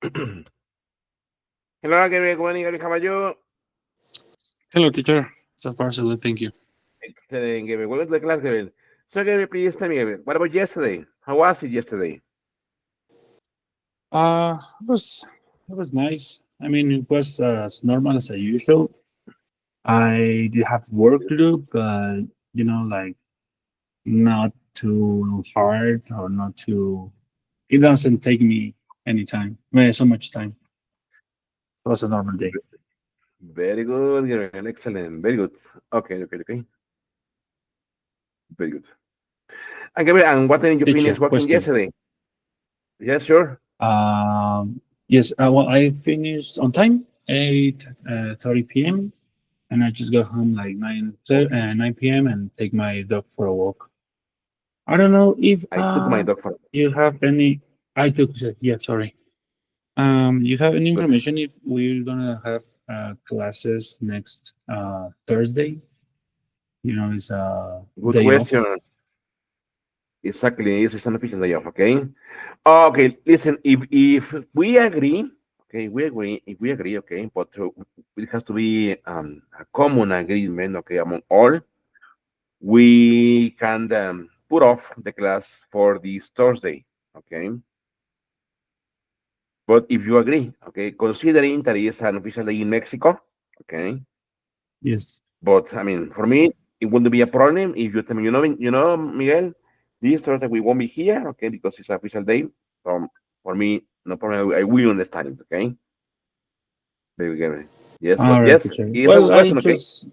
Hello, Gabriel. Good morning, Gabriel. How are you? Hello, teacher. So far, so good. Thank you. Excellent, Gabriel. Welcome to the class, Gabriel. So, Gabriel, please tell me, Gabriel, what about yesterday? How was it yesterday? It was nice. I mean, it was as normal as usual. I did have work to do, but like not too hard or not too. It doesn't take me any time, so much time. It was a normal day. Very good, Gabriel. Excellent. Very good. Okay, okay, okay. Very good. And Gabriel, and what time did you Teacher, finish working question. yesterday? Yes, sure. Yes. Well, I finished on time, 8:30 p.m. and I just got home like 9 p.m. and take my dog for a walk. I don't know if I took my dog for you have any. I took yeah, sorry. You have any good. information if we're gonna have classes next Thursday? It's a Good day off. question. Exactly. This is an official day off, okay? Okay, listen, if we agree, okay, we agree, if we agree, okay, but it has to be a common agreement, okay, among all, we can put off the class for this Thursday, okay? But if you agree, okay, considering that it is an official day in Mexico, okay, Yes. but I mean, for me, it wouldn't be a problem if you tell me, Miguel, this Thursday we won't be here, okay, because it's an official day. So for me, no problem. I will understand it, okay? Very good. Yes, but All right, yes, teacher. it's a Well, good I question, okay? just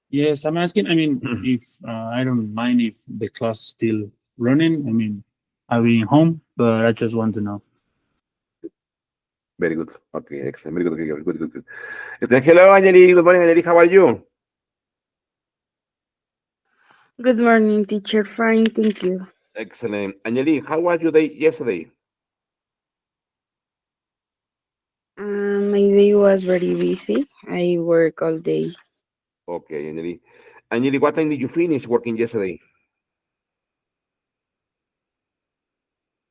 yes, I'm asking. I mean, if I don't mind if the class is still running. I mean, I'll be home, but I just want to know. Very good. Okay, excellent. Very good. Okay, good, good, good. Hello, Angeli. Good morning, Angeli. How are you? Good morning, teacher. Fine, thank you. Excellent. Angeli, how was your day yesterday? My day was very busy. I work all day, Okay, Angeli. Angeli, what time did you finish working yesterday?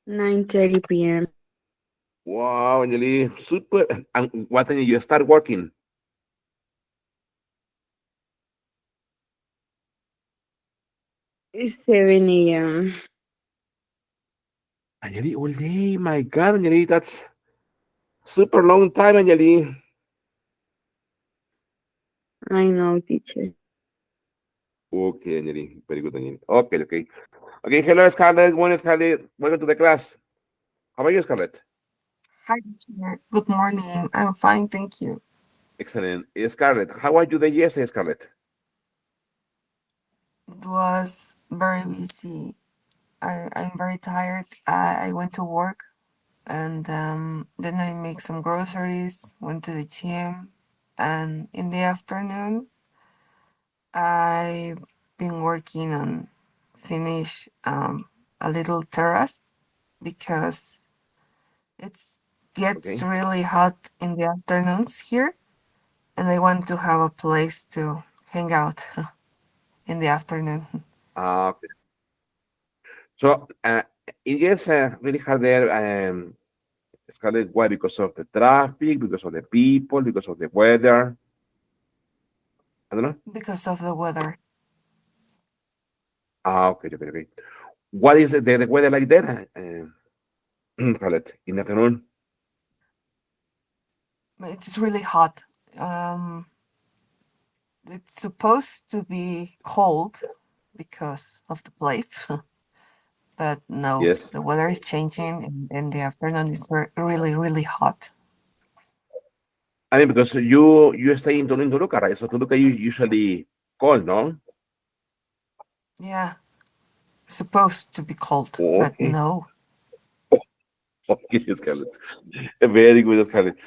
9:30 p.m. Wow, Angeli, super. And what time did you start working? It's 7 a.m. Angeli, all day. My God, Angeli, that's super long time, Angeli. I know, teacher. Okay, Angeli. Very good, Angeli. Okay, okay. Okay, hello, Scarlett. Good morning, Scarlett. Welcome to the class. How are you, Scarlett? Hi, teacher. Good morning. I'm fine, thank you. Excellent. Scarlett, how are you the yesterday, Scarlett? It was very busy. I'm very tired. I went to work and then I make some groceries, went to the gym, and in the afternoon I've been working on finish a little terrace because it gets Okay. really hot in the afternoons here, and I want to have a place to hang out in the afternoon. Okay. So, it gets really hard there, Scarlett. Why? Because of the traffic, because of the people, because of the weather. I don't know. Because of the weather. Okay, okay, okay. What is the weather like there, Scarlett, in the afternoon? It's really hot. Um, it's supposed to be cold because of the place, but no, Yes. the weather is changing, and in the afternoon it's really, really hot. I mean, because you stay in Toluca, right? So Toluca you usually cold, no? Yeah, supposed to be cold, but Okay. no. Okay, Scarlett. Very good, Scarlett.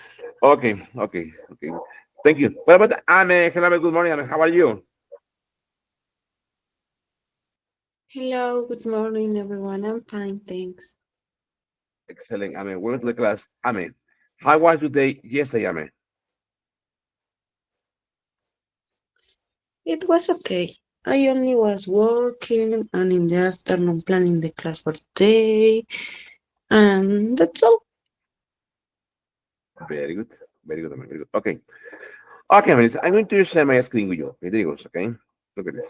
Okay, okay, okay. Thank you. What about Ame? Hello, Ame. Good morning, Ame. How are you? Hello, good morning, everyone. I'm fine, thanks. Excellent, Ame. Welcome to the class. Ame, how was your day yesterday, Ame? It was okay. I only was working and in the afternoon planning the class for today, and that's all. Very good. Very good, very good. Okay. Okay, Melissa, I'm going to share my screen with you. Okay, there you go. Okay. Look at this.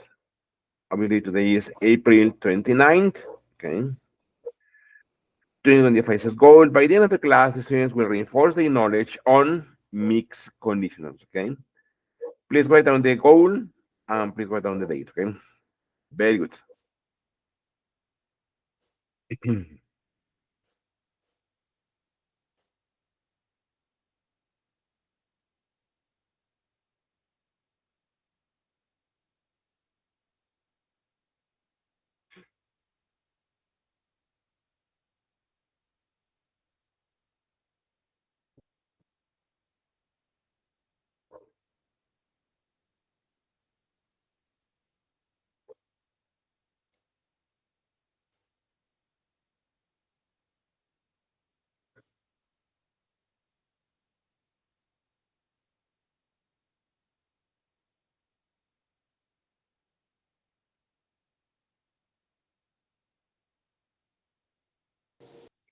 Obviously, today is April 29th. Okay. 2025 says goal. By the end of the class, the students will reinforce their knowledge on mixed conditionals. Okay. Please write down the goal and please write down the date. Okay. Very good.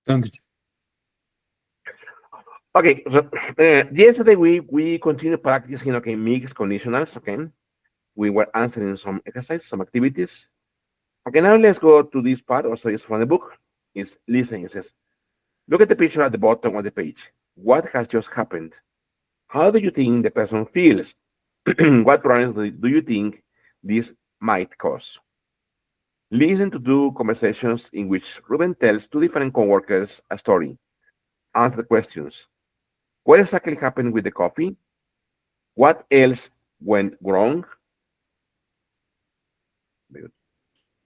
Don't you? Okay, so yesterday we continued practicing okay mixed conditionals. Okay, we were answering some exercises, some activities. Okay, now let's go to this part. Also, it's from the book. It's listen. It says, look at the picture at the bottom of the page. What has just happened? How do you think the person feels? What problems do you think this might cause? Listen to two conversations in which Ruben tells two different coworkers a story. Answer the questions. What exactly happened with the coffee? What else went wrong?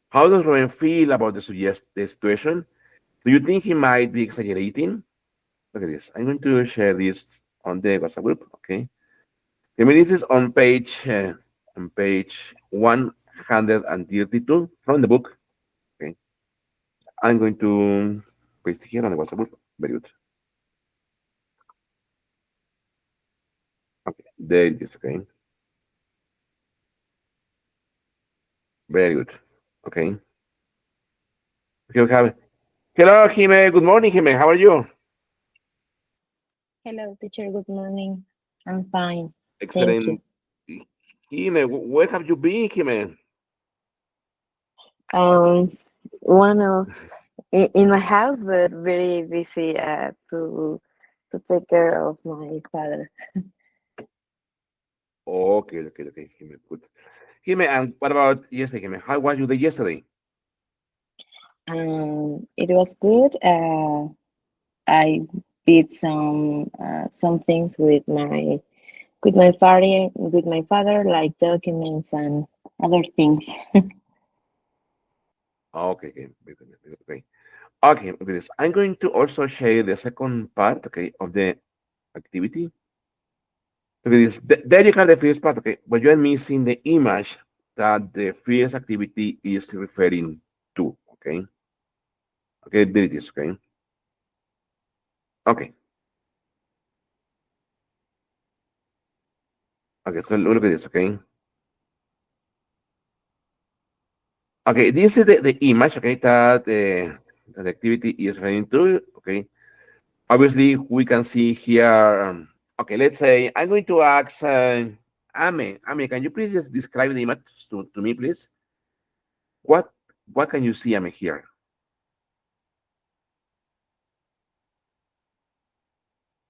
How does Ruben feel about the situation? Do you think he might be exaggerating? Look at this. I'm going to share this on the WhatsApp group. Okay. I mean, this is on page 132 from the book. Okay. I'm going to paste it here on the WhatsApp group. Very good. Okay. There it is. Okay. Very good. Okay. Okay. We have. Hello, Jime. Good morning, Jime. How are you? Hello, teacher. Good morning. I'm fine. Thank you. Excellent. Jime, where have you been, Jime? Um, one of in my house, but very busy to take care of my father. Okay, okay, okay, Jime. Good. Jime, and what about yesterday, Jime? How was you day yesterday? It was good. I did some things with my father, like documents and other things. Okay, okay, okay. Okay, with this. I'm going to also share the second part, okay, of the activity. Look at this. There you have the first part, okay, but you are missing the image that the first activity is referring to, okay? Okay, there it is, okay? Okay, okay, so look at this, okay? Okay, this is the image, okay, that the activity is referring to, okay? Obviously, we can see here, okay, let's say I'm going to ask Ame, can you please just describe the image to me, please? What what can you see, Ame, here?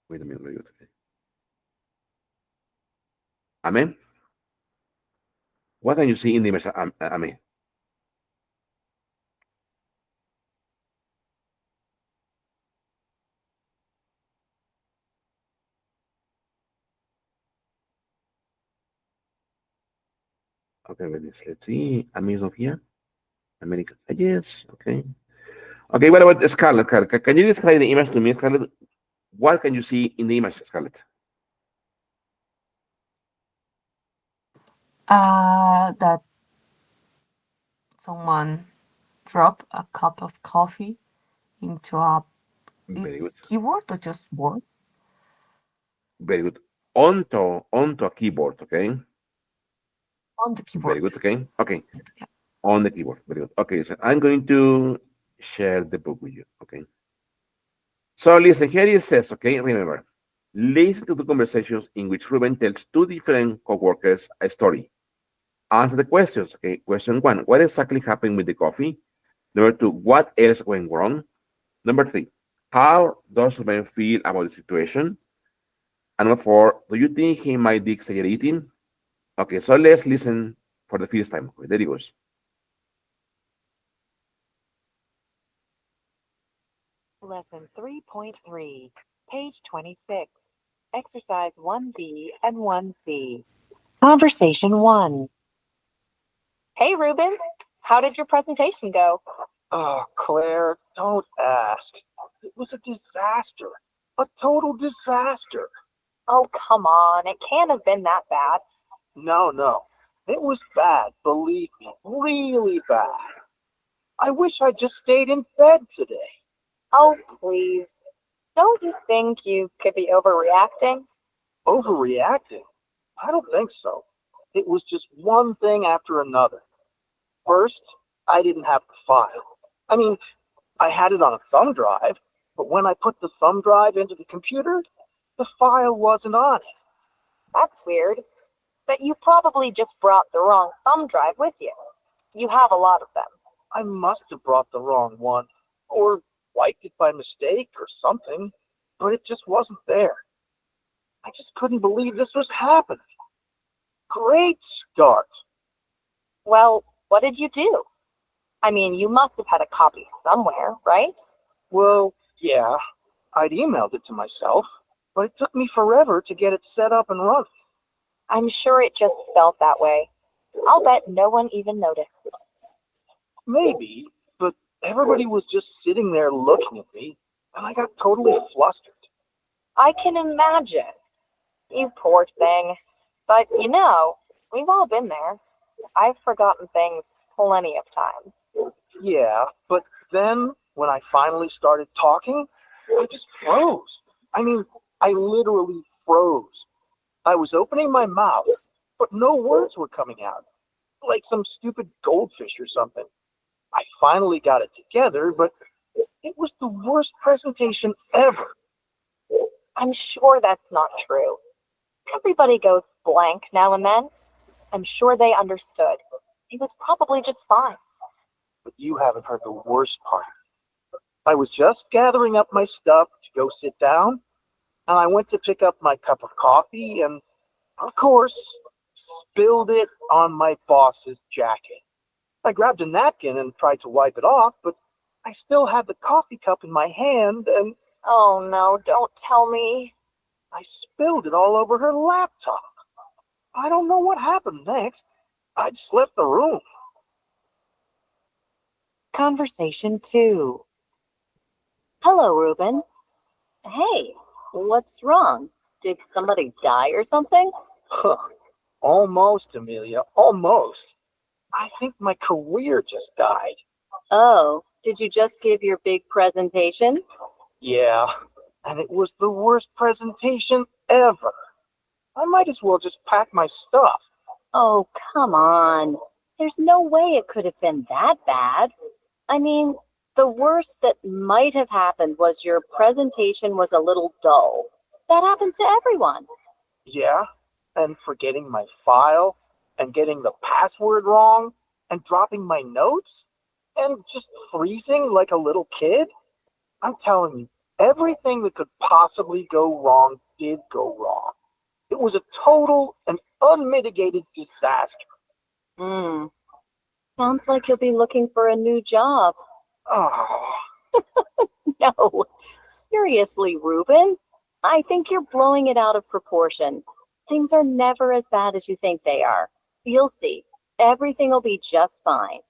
Wait a minute, very good. Okay. Ame, what can you see in the image, Ame? Okay, let's see. Ame is not here. America, yes, okay. Okay, what about Scarlett? Scarlett, can you describe the image to me, Scarlett? What can you see in the image, Scarlett? That someone drop a cup of coffee into a Very good, it's keyboard or just board very good. Onto a keyboard, okay? on the Very keyboard. good, okay? Okay, on the keyboard, very good. Okay, so I'm going to share the book with you, okay? So listen, here it says, okay, remember, Listen to the conversations in which Ruben tells two different coworkers a story. Answer the questions. Okay, question one: what exactly happened with the coffee? Number two: what else went wrong? Number three: how does Ruben feel about the situation? And number four: do you think he might be exaggerating? Okay, so let's listen for the first time. Okay, there he goes. Lesson 3.3, page 26. Exercise 1B and 1C. Conversation 1. Hey, Ruben. How did your presentation go? Oh, Claire, don't ask. It was a disaster. A total disaster. Oh, come on. It can't have been that bad. No. It was bad, believe me. Really bad. I wish I'd just stayed in bed today. Oh, please. Don't you think you could be overreacting? Overreacting? I don't think so. It was just one thing after another. First, I didn't have the file. I mean, I had it on a thumb drive, but when I put the thumb drive into the computer, the file wasn't on it. That's weird. But you probably just brought the wrong thumb drive with you. You have a lot of them. I must have brought the wrong one, or wiped it by mistake or something, but it just wasn't there. I just couldn't believe this was happening. Great start. Well, what did you do? I mean, you must have had a copy somewhere, right? Well, yeah, I'd emailed it to myself, but it took me forever to get it set up and running. I'm sure it just felt that way. I'll bet no one even noticed. Maybe, but everybody was just sitting there looking at me, and I got totally flustered. I can imagine. You poor thing. But we've all been there. I've forgotten things plenty of times. Yeah, but then when I finally started talking, I just froze. I mean, I literally froze. I was opening my mouth, but no words were coming out, like some stupid goldfish or something. I finally got it together, but it was the worst presentation ever. I'm sure that's not true. Everybody goes blank now and then. I'm sure they understood. It was probably just fine. But you haven't heard the worst part. I was just gathering up my stuff to go sit down, and I went to pick up my cup of coffee and, of course, spilled it on my boss's jacket. I grabbed a napkin and tried to wipe it off, but I still had the coffee cup in my hand, and Oh no, don't tell me. I spilled it all over her laptop. I don't know what happened next. I just left the room. Conversation 2. Hello, Ruben. Hey, what's wrong? Did somebody die or something? Huh. Almost, Amelia, almost. I think my career just died. Oh, did you just give your big presentation? Yeah, and it was the worst presentation ever. I might as well just pack my stuff. Oh, come on. There's no way it could have been that bad. I mean, the worst that might have happened was your presentation was a little dull. That happens to everyone. Yeah, and forgetting my file, and getting the password wrong, and dropping my notes, and just freezing like a little kid. I'm telling you, everything that could possibly go wrong did go wrong. It was a total and unmitigated disaster. Sounds like you'll be looking for a new job. Oh, No, seriously, Ruben. I think you're blowing it out of proportion. Things are never as bad as you think they are. You'll see. Everything will be just fine.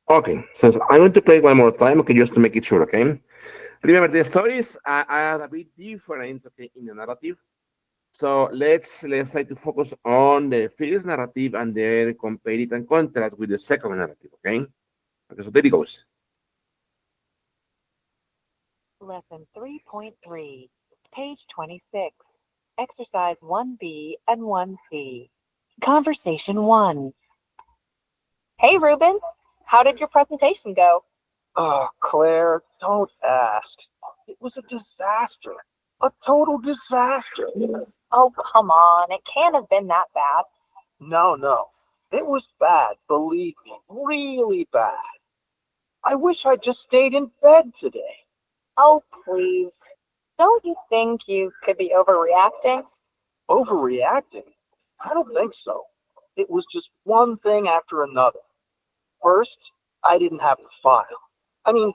Okay, so I'm going to play it one more time, okay, just to make it sure, okay? Remember, the stories are a bit different, okay, in the narrative. So let's try to focus on the first narrative and then compare it and contrast with the second narrative, okay? Okay, so there it goes. Lesson 3.3, page 26. Exercise 1B and 1C. Conversation 1. Hey, Ruben. How did your presentation go? oh, Claire, don't ask. It was a disaster. A total disaster. Oh, come on. It can't have been that bad. No, no. It was bad, believe me. Really bad. I wish I'd just stayed in bed today. Oh, please. Don't you think you could be overreacting? Overreacting? I don't think so. It was just one thing after another. First, I didn't have the file. I mean,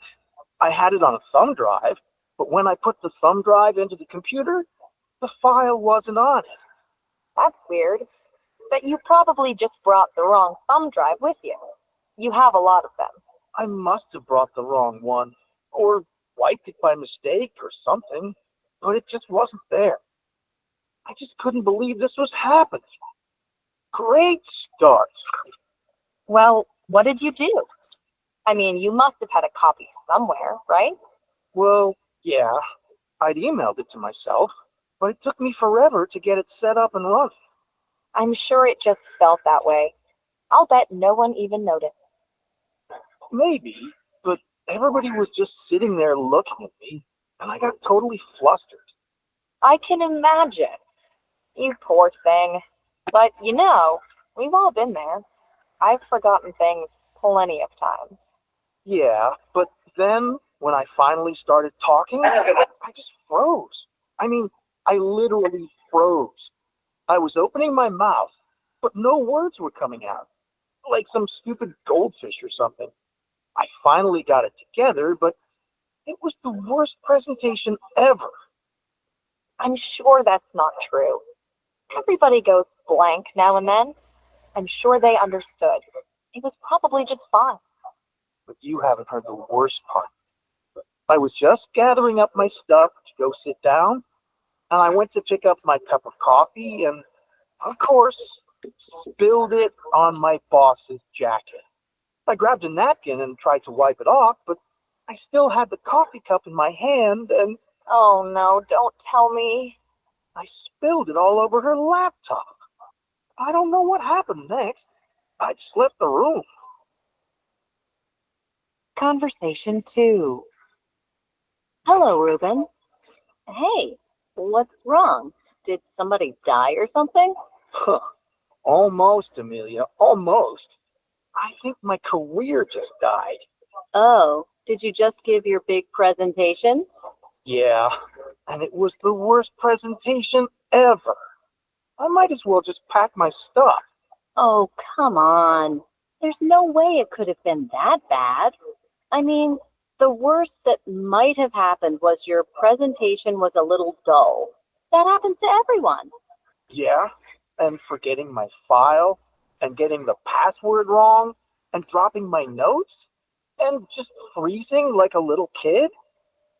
I had it on a thumb drive, but when I put the thumb drive into the computer, the file wasn't on it. That's weird. But you probably just brought the wrong thumb drive with you. You have a lot of them. I must have brought the wrong one, or wiped it by mistake or something, but it just wasn't there. I just couldn't believe this was happening. Great start. Well, what did you do? I mean, you must have had a copy somewhere, right? Well, yeah, I'd emailed it to myself, but it took me forever to get it set up and running. I'm sure it just felt that way. I'll bet no one even noticed. Maybe, but everybody was just sitting there looking at me, and I got totally flustered. I can imagine. You poor thing. But we've all been there. I've forgotten things plenty of times. Yeah, but then when I finally started talking, I just froze. I mean, I literally froze. I was opening my mouth, but no words were coming out, like some stupid goldfish or something. I finally got it together, but it was the worst presentation ever. I'm sure that's not true. Everybody goes blank now and then. I'm sure they understood. It was probably just fun. But you haven't heard the worst part. I was just gathering up my stuff to go sit down, and I went to pick up my cup of coffee and, of course, spilled it on my boss's jacket. I grabbed a napkin and tried to wipe it off, but I still had the coffee cup in my hand and Oh no, don't tell me. I spilled it all over her laptop. I don't know what happened next. I just left the room. Conversation 2. Hello, Ruben. Hey, what's wrong? Did somebody die or something? Huh. Almost, Amelia, almost. I think my career just died. Oh, did you just give your big presentation? Yeah, and it was the worst presentation ever. I might as well just pack my stuff. Oh, come on. There's no way it could have been that bad. I mean, the worst that might have happened was your presentation was a little dull. That happens to everyone. Yeah, and forgetting my file, and getting the password wrong, and dropping my notes, and just freezing like a little kid.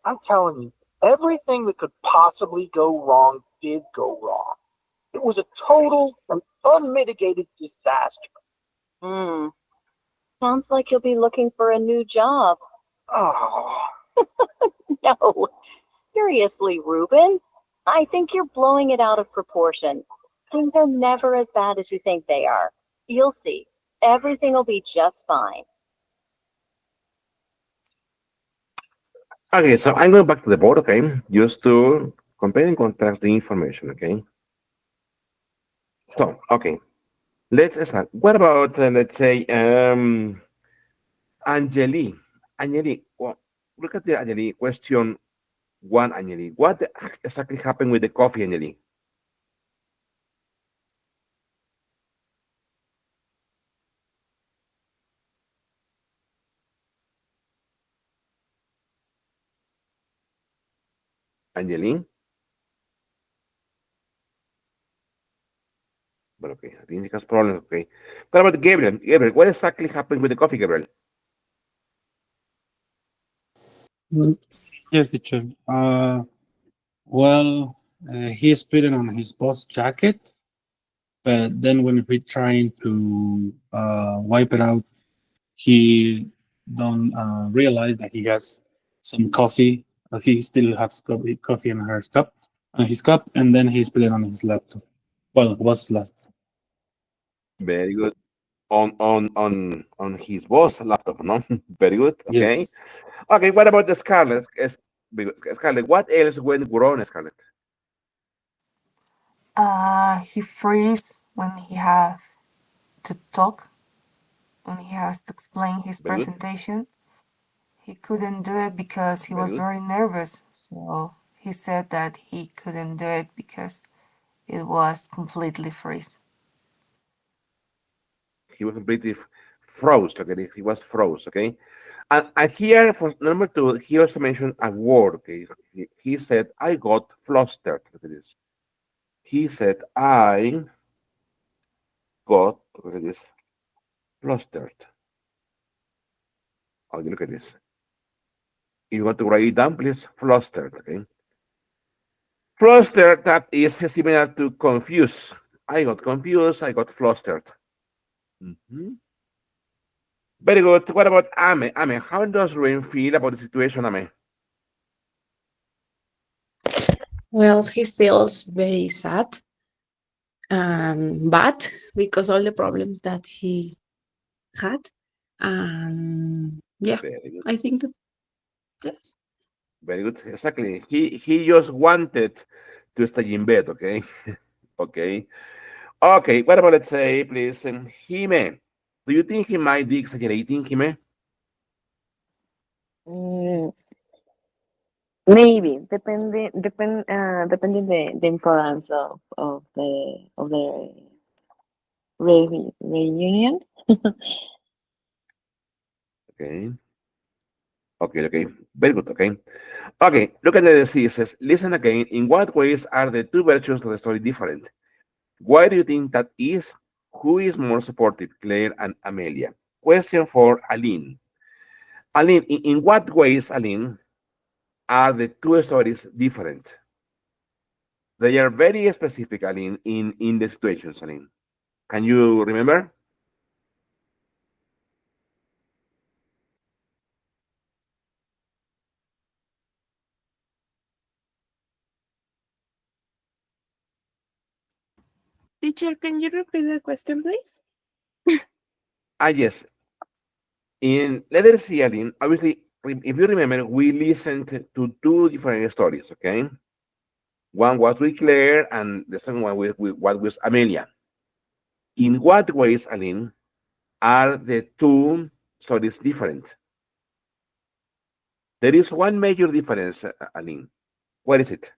I'm telling you, everything that could possibly go wrong did go wrong. It was a total and unmitigated disaster. Hmm. Sounds like you'll be looking for a new job. Oh, No, seriously, Ruben. I think you're blowing it out of proportion. Things are never as bad as you think they are. You'll see. Everything will be just fine. Okay, so I'm going back to the board, okay, just to compare and contrast the information, okay? So, okay, let's start. What about, let's say, Angeli? Angeli, well, look at the Angeli question one, Angeli. What exactly happened with the coffee, Angeli? Angeli? Well, okay, I think he has problems, okay. What about Gabriel? Gabriel, what exactly happened with the coffee, Gabriel? Mm, Yes, teacher. Well, he spit it on his boss jacket, but then when we trying to wipe it out, he don't realize that he has some coffee. He still has coffee in her cup, his cup, and then he spit it on his laptop. Well, was laptop. Very good. On his boss laptop, no? Very good. Okay. Yes. Okay, what about the Scarlet? Scarlett, what else went wrong, Scarlett? He freeze when he have to talk, when he has to explain his Very good. presentation. He couldn't do it because he Very was good. very nervous. So he said that he couldn't do it because it was completely freeze. He was completely froze. Okay, he was froze. Okay, and here for number two, he also mentioned a word. Okay, he said I got flustered. Look at this. He said I got, look at this, flustered. Okay, look at this. If you want to write it down, please, flustered. Okay, flustered. That is similar to confused. I got confused. I got flustered. Mhm. Very good. What about Ame? Ame, how does Ruin feel about the situation, Ame? Well, he feels very sad and bad because all the problems that he had. And yeah, Very good. I think that yes. Very good. Exactly. He just wanted to stay in bed. Okay. Okay. Okay. What about, let's say, please, Hime? Do you think he might be exaggerating, Hime? Mm, maybe depending the importance of the reunion. Okay. Okay. Okay. Very good. Okay. Okay. Look at the diseases. Listen again. In what ways are the two versions of the story different? Why do you think that is? Who is more supportive, Claire and Amelia? Question for Aline. Aline, in what ways, Aline, are the two stories different? They are very specific, Aline, in the situations, Aline. Can you remember? Teacher, can you repeat the question, please? Ah, yes. In letter C, Aline, obviously, if you remember, we listened to two different stories, okay? One was with Claire, and the second one with what was Amelia. In what ways, Aline, are the two stories different? There is one major difference, Aline. What is it?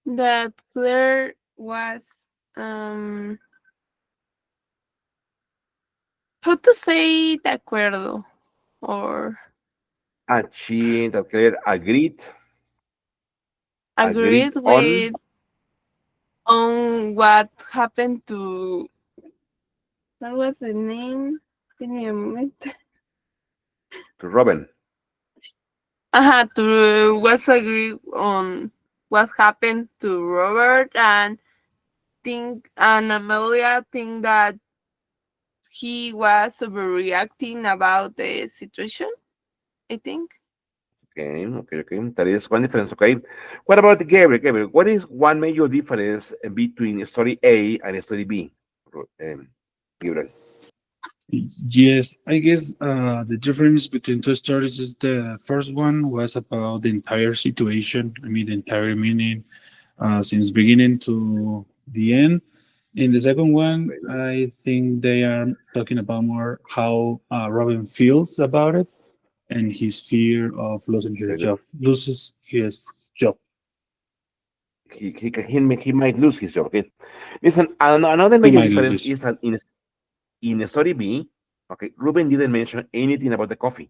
That Claire was um how to say de acuerdo or She that Claire agreed agreed on with on what happened to what was the name? Give me a moment. to Robin. To was agreed on what happened to Robert and think and Amelia think that he was overreacting about the situation, I think. Okay, okay, okay. That is one difference. Okay. What about Gabriel? Gabriel, what is one major difference between story A and story B? Gabriel. Yes, I guess the difference between two stories is the first one was about the entire situation. I mean, the entire meaning since beginning to the end. In the second one, Very good. I think they are talking about more how Robin feels about it and his fear of losing Very his good. job, loses his job. He might lose his job. Okay. Listen, another He major might lose difference this. is that in story B, okay, Ruben didn't mention anything about the coffee.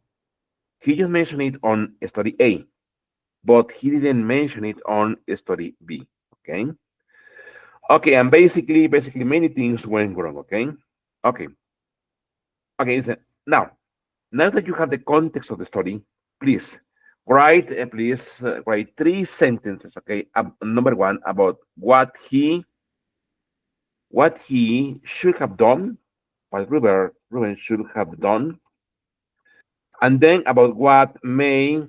He just mentioned it on story A, but he didn't mention it on story B. Okay. Okay, and basically, many things went wrong. Okay. Okay. Okay. Listen. Now that you have the context of the story, please write three sentences. Okay. Number one about what he should have done, what Ruben should have done, and then about what may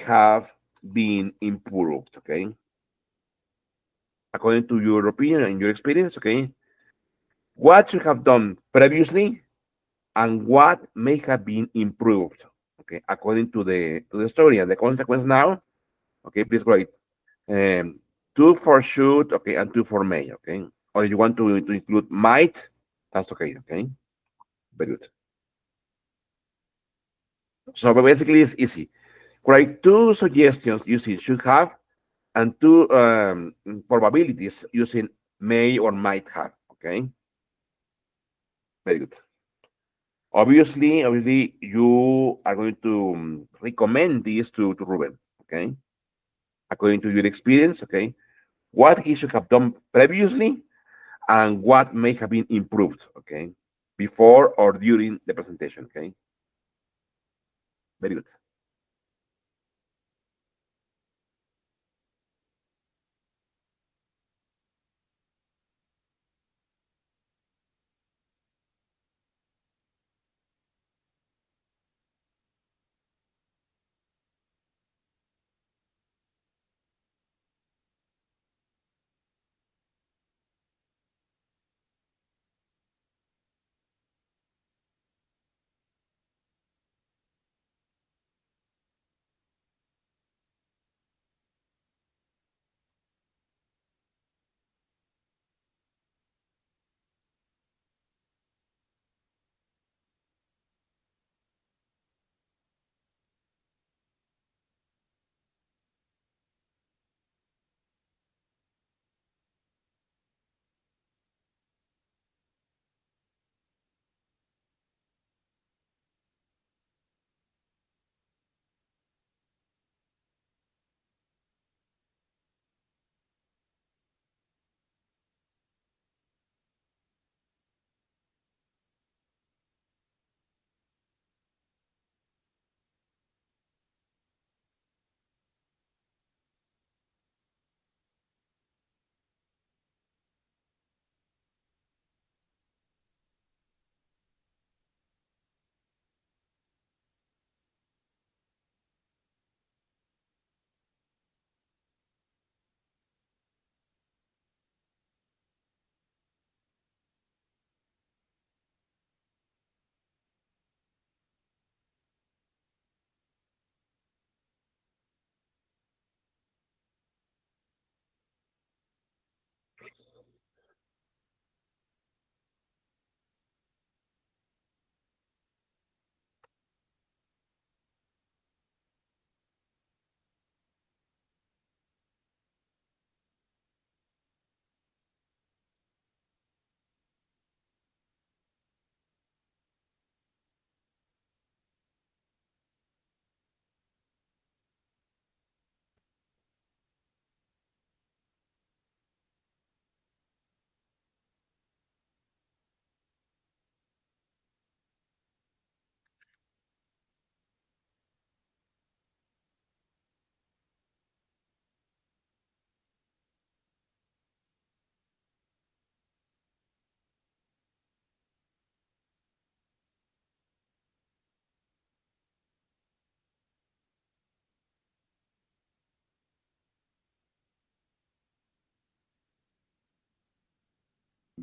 have been improved. Okay, according to your opinion and your experience. Okay, what should have done previously, and what may have been improved, okay, according to the story and the consequence now. Okay, please write two for should, okay, and two for may, okay. Or if you want to include might, that's okay, okay. Very good. So basically, it's easy. Write two suggestions using should have and two probabilities using may or might have. Okay, very good. Obviously, you are going to recommend this to Ruben. Okay, according to your experience. Okay, what he should have done previously and what may have been improved. Okay, before or during the presentation. Okay, very good.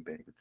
Very good.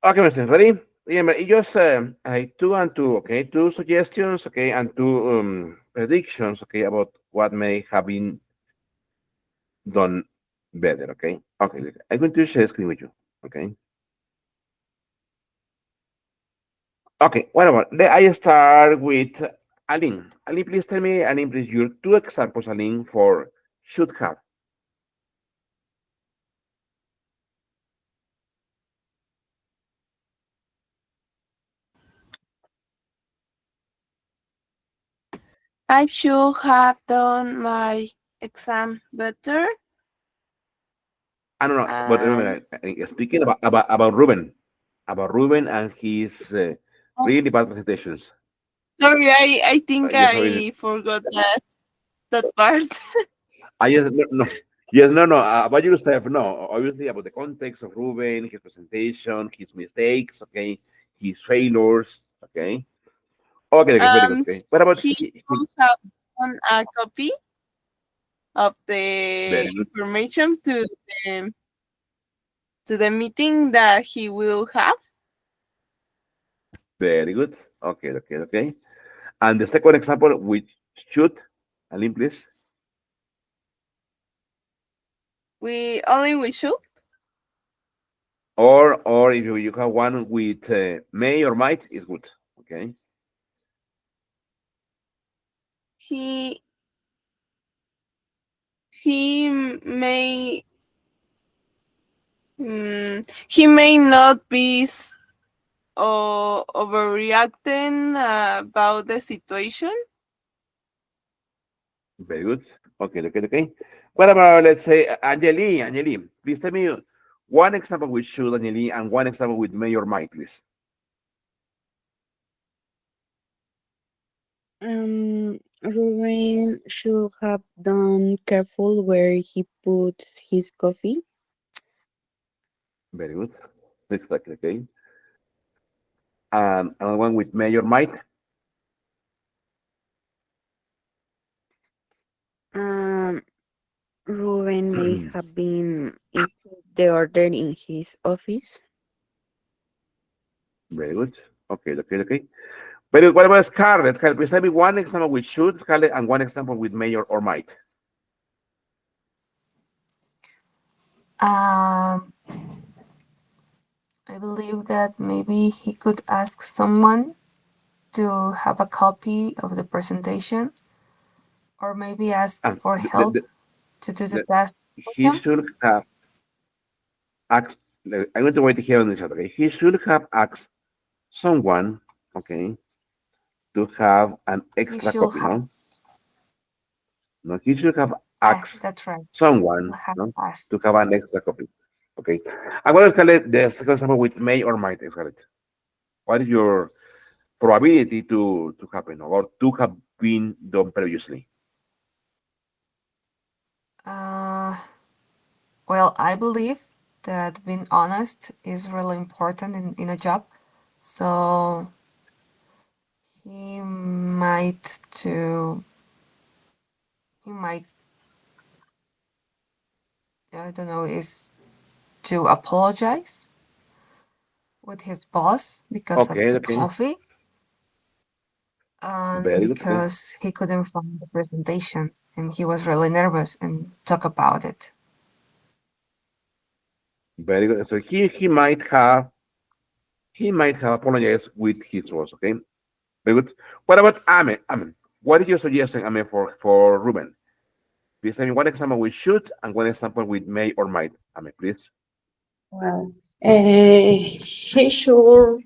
Okay, my friends, ready? Remember, it just two and two, okay? Two suggestions, okay, and two predictions, okay, about what may have been done better, okay? Okay, I'm going to share the screen with you. Okay. Okay. What about? I start with Aline. Aline, please tell me, Aline, please, your two examples, Aline, for should have. I should have done my exam better. I don't know, but And remember, speaking about Ruben and his oh, really bad presentations. sorry, I think Yes, sorry. I forgot that part. I just no. Yes, no, no. About yourself, no. Obviously, about the context of Ruben, his presentation, his mistakes, okay, his failures, okay. Okay, okay, very good. Okay. What about He should have done a copy of the very good, information to the meeting that he will have. very good. Okay, okay, okay. And the second example, which should, Aline, please. We should. Or if you have one with may or might, is good. Okay. He he may he may not be overreacting about the situation. Very good. Okay, okay, okay. What about, let's say, Angeli? Angeli, please tell me one example with should, Angeli, and one example with may or might, please. Ruben should have done careful where he puts his coffee. Very good. Exactly, okay. Another one with may or might. Um, Ruben may have been improved the order in his office. Very good. Okay, okay, okay. Very good. What about Scarlett? Scarlett, please tell me one example with should, Scarlett, and one example with may or might. Um, I believe that maybe he could ask someone to have a copy of the presentation, or maybe ask And for help to do the the, test for he him. should have asked, I'm going to wait here on the chat, okay? He should have asked someone, okay, to have an He extra should copy, have. no? No, he should have asked That's right. Should someone, have no, to asked. have an extra copy. Okay. I'm going to Scarlett, the second example with may or might, Scarlett. What is your probability to happen or to have been done previously? Uh, well, I believe that being honest is really important in a job. So he might to he might I don't know is to apologize with his boss because of Okay, the okay. coffee and Very good. Okay. because he couldn't find the presentation and he was really nervous and talk about it. Very good. So he might have apologized with his boss. Okay. Very good. What about Ame? Ame, what is your suggestion, Ame, for Ruben? Please tell me one example with should and one example with may or might. Ame, please. Well, he should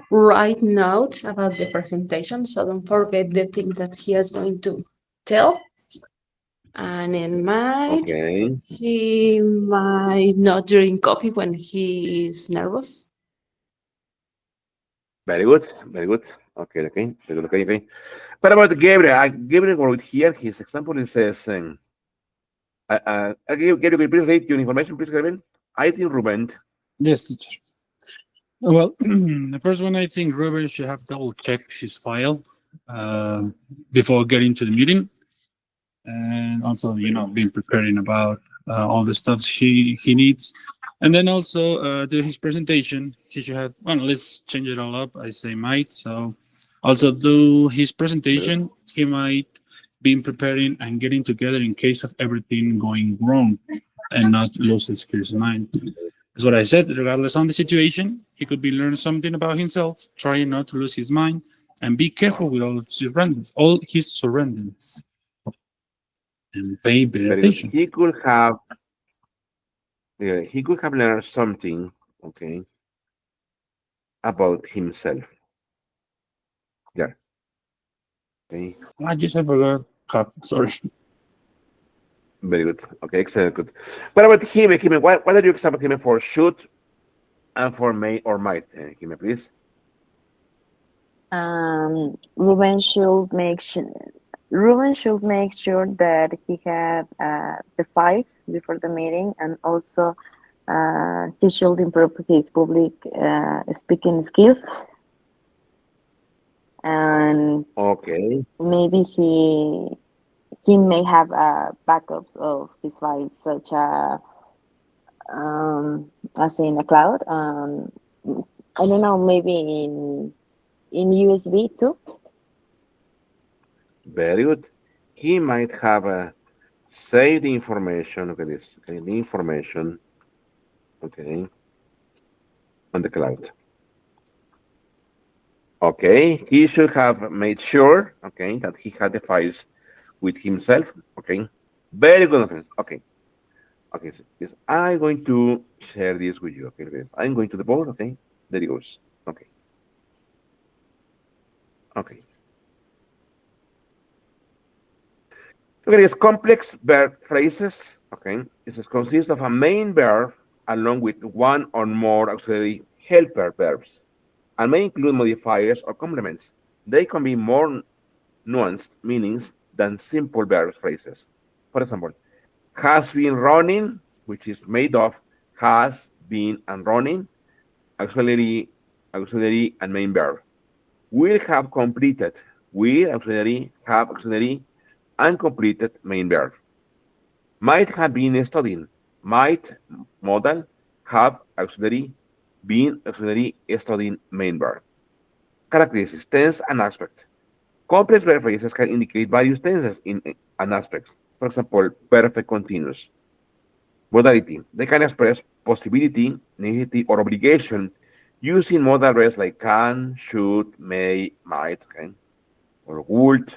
write notes about the presentation, so don't forget the things that he is going to tell. And in might, Okay. he might not drink coffee when he is nervous. Very good. Very good. Okay. Okay. Very good. Okay. Okay. What about Gabriel? Gabriel wrote here. His example is says, Gabriel, please read your information, please, Gabriel. I think Ruben. Yes, teacher. Well, the first one, I think Robert should have double checked his file uh, before getting to the meeting, and also, being preparing about all the stuff he needs. And then also to his presentation, he should have. Well, let's change it all up. I say might. So also do his presentation. He might be preparing and getting together in case of everything going wrong, and not lose his mind. That's what I said. Regardless on the situation, he could be learning something about himself, trying not to lose his mind, and be careful with all his surroundings, and pay better Very good. attention. He could have learned something, okay, about himself. Yeah. Okay. I forgot. Sorry. Very good. Okay, excellent. Good. What about him? Him, what are you example him for should and for may or might? Him, please. Ruben should make sure that he had the files before the meeting, and also he should improve his public speaking skills, and Okay. maybe he may have backups of his files, such as in a cloud. I don't know, maybe in USB too. Very good. He might have saved the information. Okay, this okay, the information. Okay, on the cloud. Okay, he should have made sure. Okay, that he had the files with himself. Okay, very good. Okay, okay. So yes, I'm going to share this with you. Okay, guys. I'm going to the board. Okay, there it goes. Okay, okay. Okay, it's complex verb phrases. Okay, it consists of a main verb along with one or more auxiliary helper verbs, and may include modifiers or complements. They can be more nuanced meanings than simple verb phrases. For example, has been running, which is made of has been and running, auxiliary, auxiliary and main verb. Will have completed, will auxiliary, have auxiliary, and completed main verb. Might have been studying, might modal, have auxiliary, been auxiliary, studying main verb. Characteristics, tense and aspect. Complex verb phrases can indicate various tenses in and aspects. For example, perfect continuous. Modality. They can express possibility, necessity, or obligation using modal verbs like can, should, may, might, okay, or would.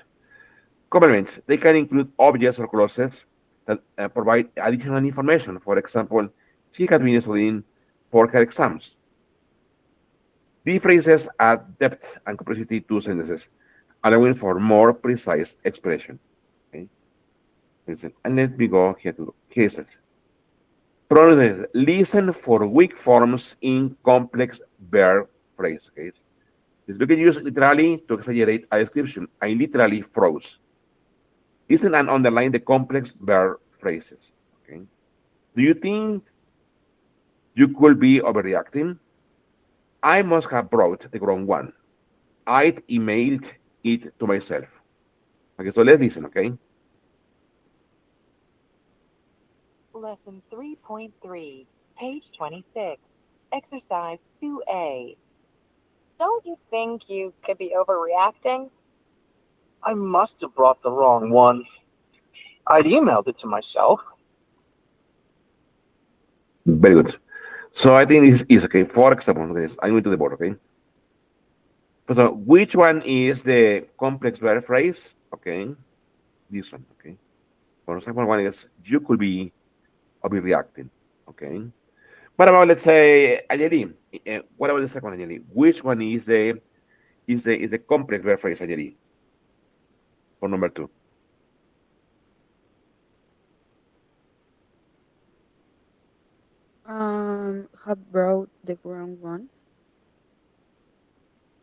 Complements. They can include objects or clauses that provide additional information. For example, she had been studying for her exams. These phrases add depth and complexity to sentences, allowing for more precise expression. Okay? Listen, and let me go here to cases. Problem listen for weak forms in complex verb phrase. Okay? This we can use literally to exaggerate a description. I literally froze. Listen and underline the complex verb phrases. Okay? Do you think you could be overreacting? I must have brought the wrong one. I'd emailed it to myself. Okay, so let's listen, okay? Lesson 3.3, page 26, exercise 2A. Don't you think you could be overreacting? I must have brought the wrong one. I'd emailed it to myself. Very good. So I think this is okay. For example, okay, I'm going to the board, okay? So which one is the complex verb phrase? Okay, this one, okay? For example, one is you could be overreacting, okay? What about let's say Ayeli? What about the second Ayeli? Which one is the complex verb phrase Ayeli? For number two. Have brought the wrong one.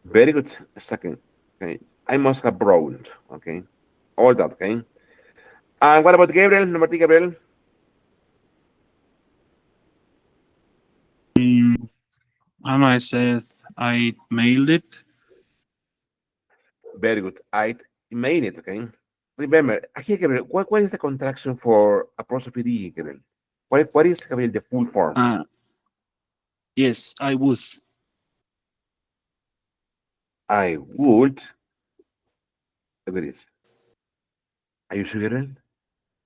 Very good. Second. Okay. I must have brought. Okay. All that. Okay. And what about Gabriel? Number three, Gabriel. Anna says I mailed it. Very good. I made it. Okay. Remember, here, Gabriel, what is the contraction for apostrophe D, Gabriel? What is, Gabriel, the full form? Yes, I would. I would. Look at this. Are you sure, Gabriel?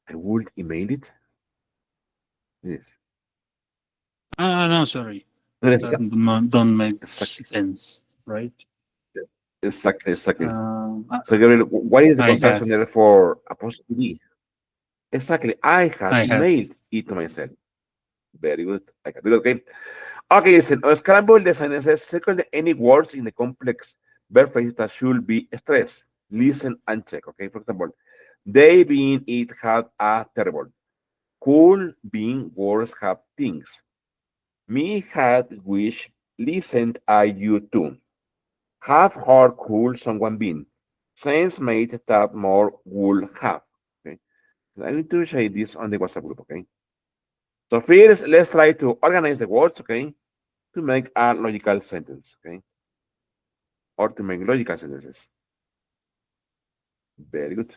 I would email it. Yes. No, sorry. That Exactly, don't make exactly, sense, right? exactly, exactly. Um, So, Gabriel, what is the I contraction has. there for apostrophe D? Exactly. I had I has. mailed it to myself. Very good. I can do it. Okay. Okay, listen. Scramble the sentences. Circle any words in the complex verb phrase that should be stressed. Listen and check. Okay. For example, they being it had a terrible. Cool being words have things. Me had wish listened I you too. Have heard cool someone been. Sense made that more would have. Okay. I need to share this on the WhatsApp group. Okay. So first, let's try to organize the words. Okay, to make a logical sentence. Okay, or to make logical sentences. Very good.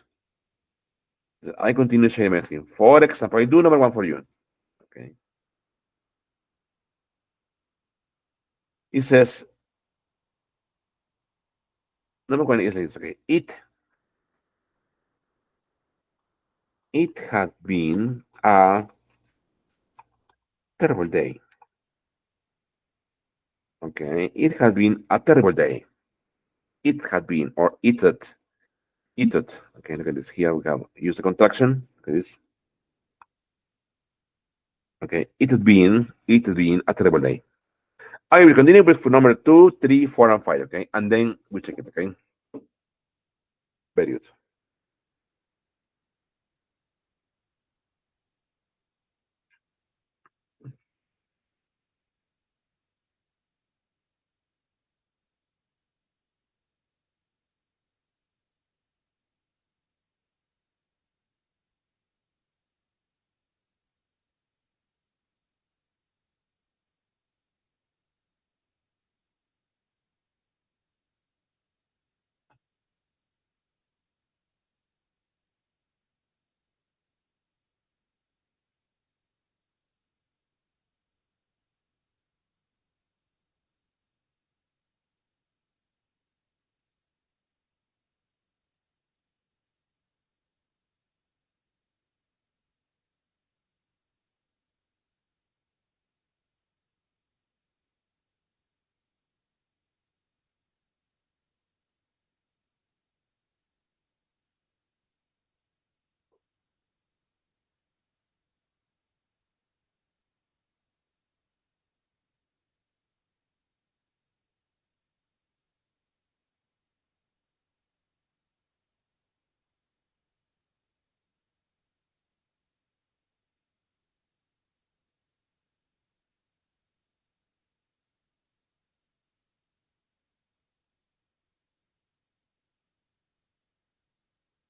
I continue sharing my screen. For example, I do number one for you. Okay. It says number one is like this. Okay. It had been a terrible day. Okay. It had been a terrible day. It had been or it had. It had. Okay. Look at this. Here we have use the contraction. Look at this. Okay. It had been a terrible day. I will continue with for number two, three, four, and five. Okay. And then we check it. Okay. Very good.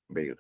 Very good.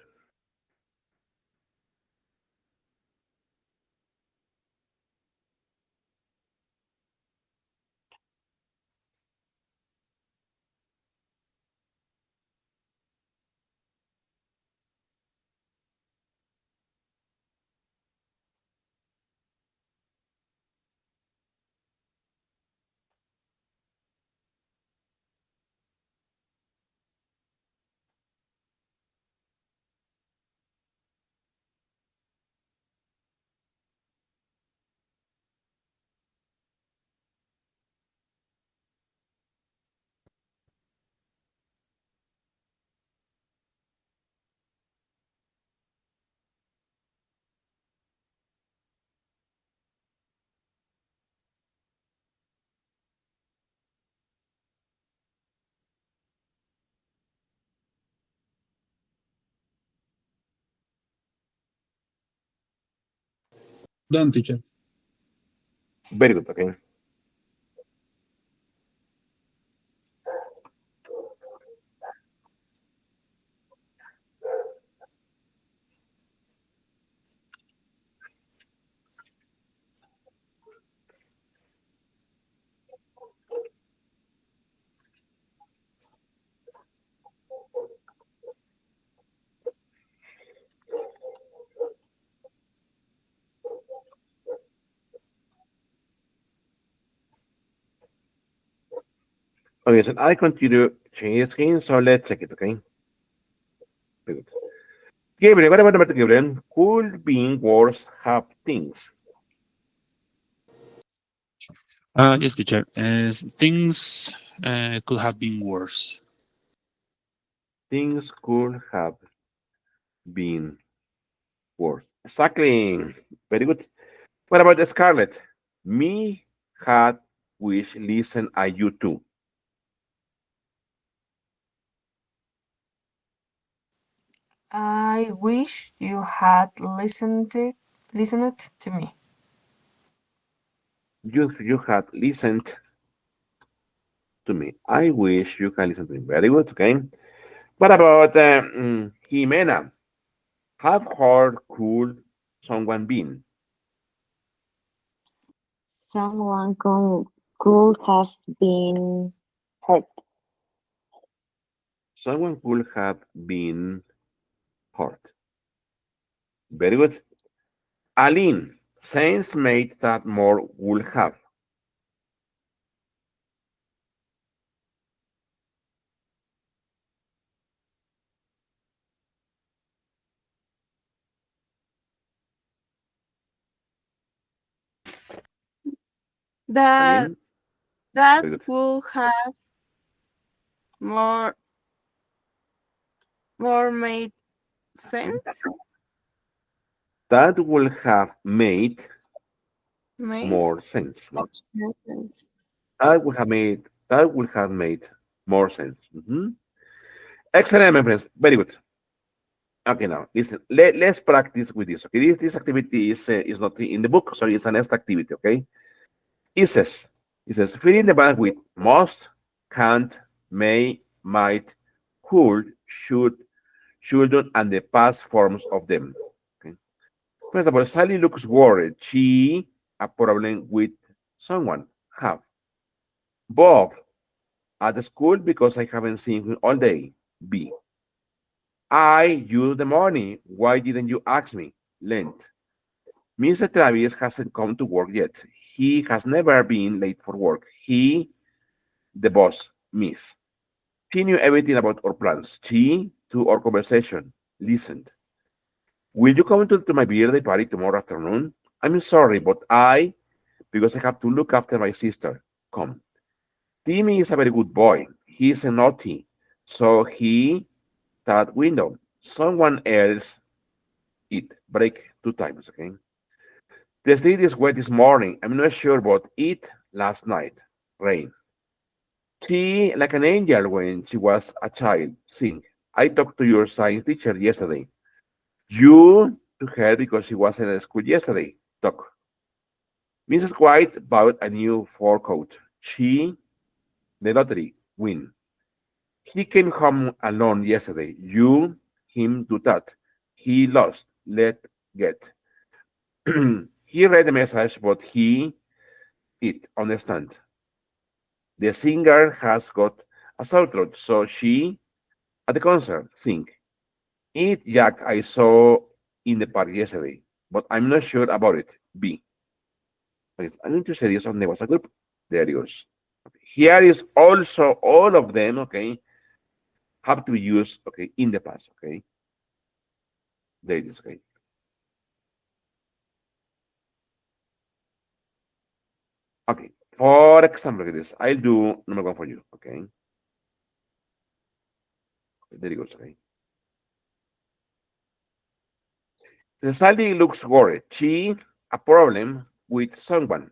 Done, teacher. Very good. Okay. Okay. So I continue changing the screen. So let's check it. Okay. Very good. Gabriel, what about number two, Gabriel? Cool being words have things. Yes, teacher. Things could have been worse. Things could have been worse. Exactly. Very good. What about the Scarlet? Me had wish listen I you too. I wish you had listened to me. You had listened to me. I wish you can listen to me. Very good. Okay. What about Jimena? How hard could someone been? Someone could have been hurt. Someone could have been hurt. Very good. Aline, sense made that more would have. That Aline, that very good. will have more more made sense. That would have made Made more sense. more sense. That would have made more sense. Excellent, my friends. Very good. Okay, now listen. Let's practice with this. Okay, this activity is not in the book, so it's an next activity. Okay, it says fill in the blank with must, can't, may, might, could, should, shouldn't, and the past forms of them. Okay. For example, Sally looks worried. She a problem with someone. Have Bob at the school because I haven't seen him all day. B. I used the money. Why didn't you ask me? Lent. Mr. Travis hasn't come to work yet. He has never been late for work. He, the boss, miss. She knew everything about our plans. She, to our conversation, listened. Will you come to my birthday party tomorrow afternoon? I'm sorry, but because I have to look after my sister, come. Timmy is a very good boy. He's a naughty. So he that window. Someone else it. Break 2 times, okay? The street is wet this morning. I'm not sure, but it last night. Rain. She, like an angel when she was a child, sing. I talked to your science teacher yesterday. You to her because she wasn't at school yesterday. Talk. Mrs. White bought a new fur coat. She, the lottery, win. He came home alone yesterday. You, him do that. He lost. Let get. He read the message, but it understand. The singer has got a sore throat, so she at the concert sing. It Jack I saw in the park yesterday, but I'm not sure about it. B. Okay, I'm going to say this on the WhatsApp group. There it goes. Okay. Here is also all of them. Okay, have to be used. Okay, in the past. Okay, there it is. Okay. Okay. For example, like this, I'll do number one for you. Okay. There it goes. Okay. Sally looks worried. She a problem with someone.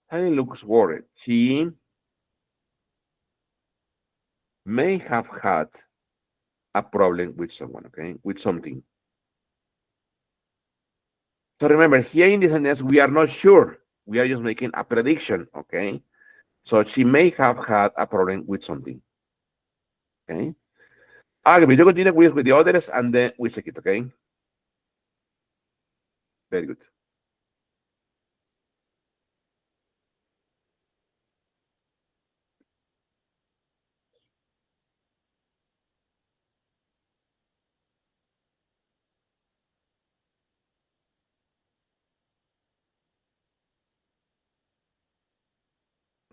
Sally looks worried. She may have had a problem with someone. Okay, with something. So remember, here in this sentence, we are not sure. We are just making a prediction. Okay. So she may have had a problem with something. Okay. Okay, we continue with the others and then we check it. Okay. Very good.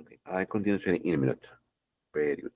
Okay. I continue sharing in a minute. Very good.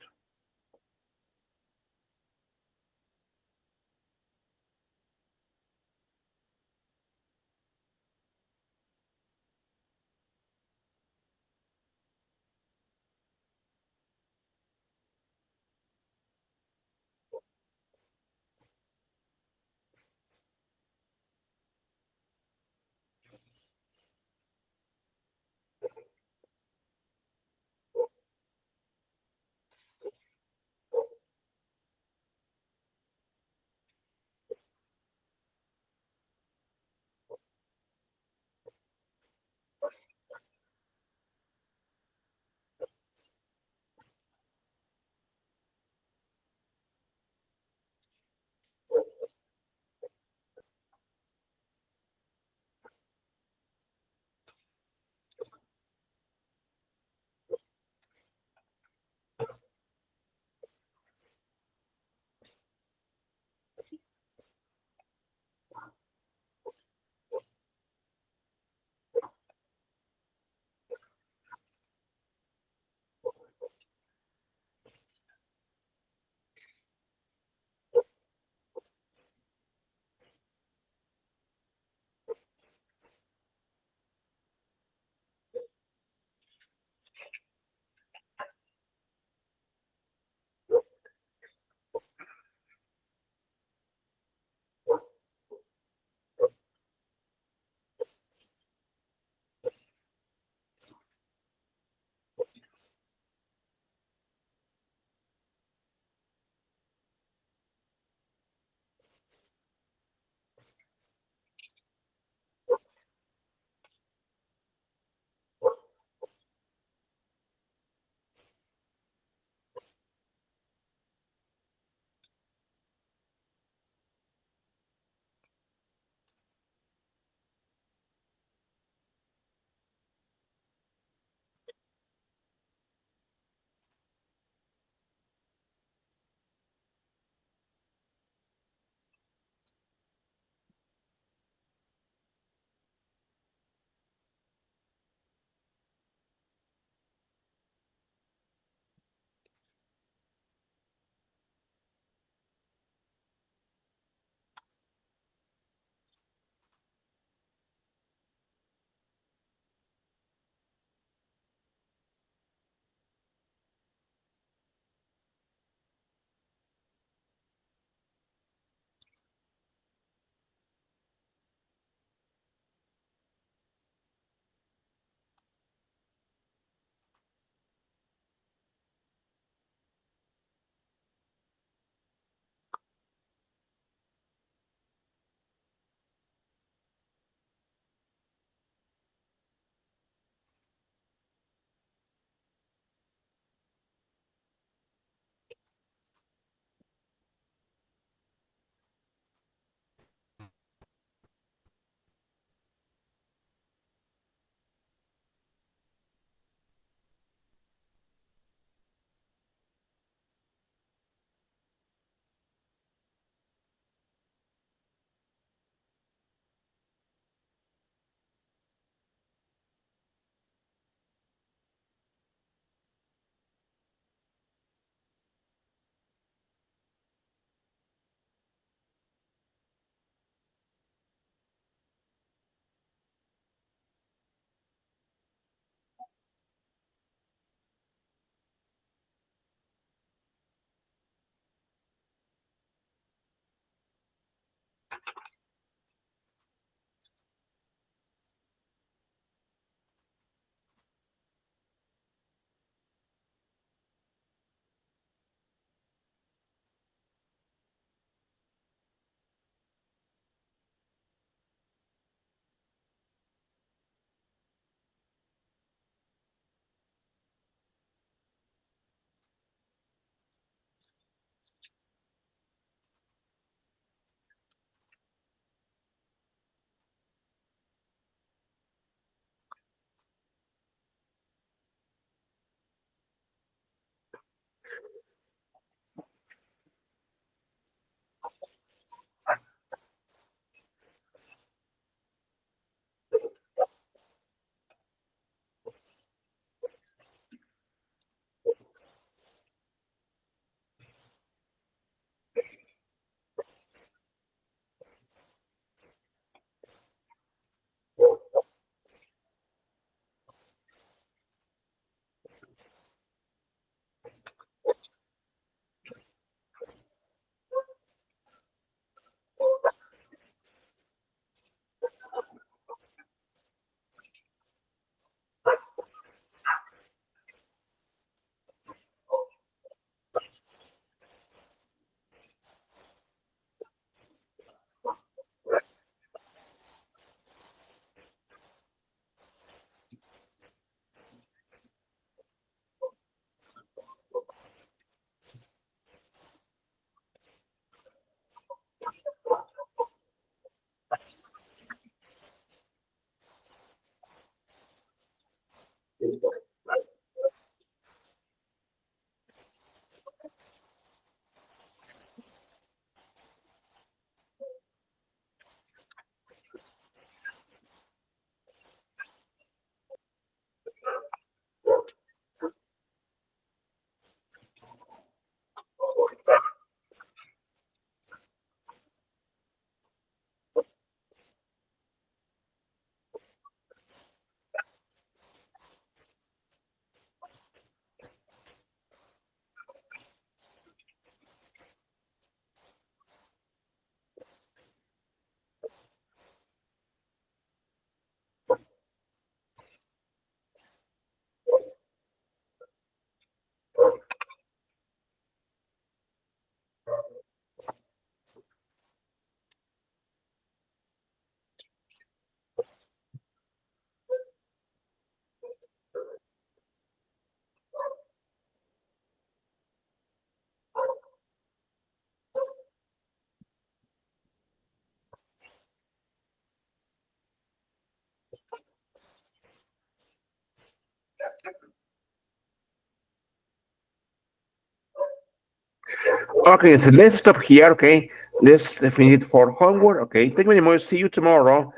Okay, so let's stop here. Okay, let's finish it for homework. Okay, thank you very much. See you tomorrow.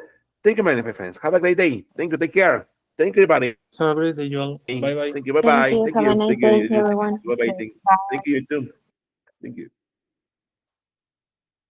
Thank you, my friends. Have a great day. Thank you. Take care. Thank you, everybody. Have a great day, Joel. Bye bye. Thank you. Bye Thank bye. you. Thank Have a you. nice Thank day, you. everyone. Bye bye. Okay, Thank you. You too. Thank you.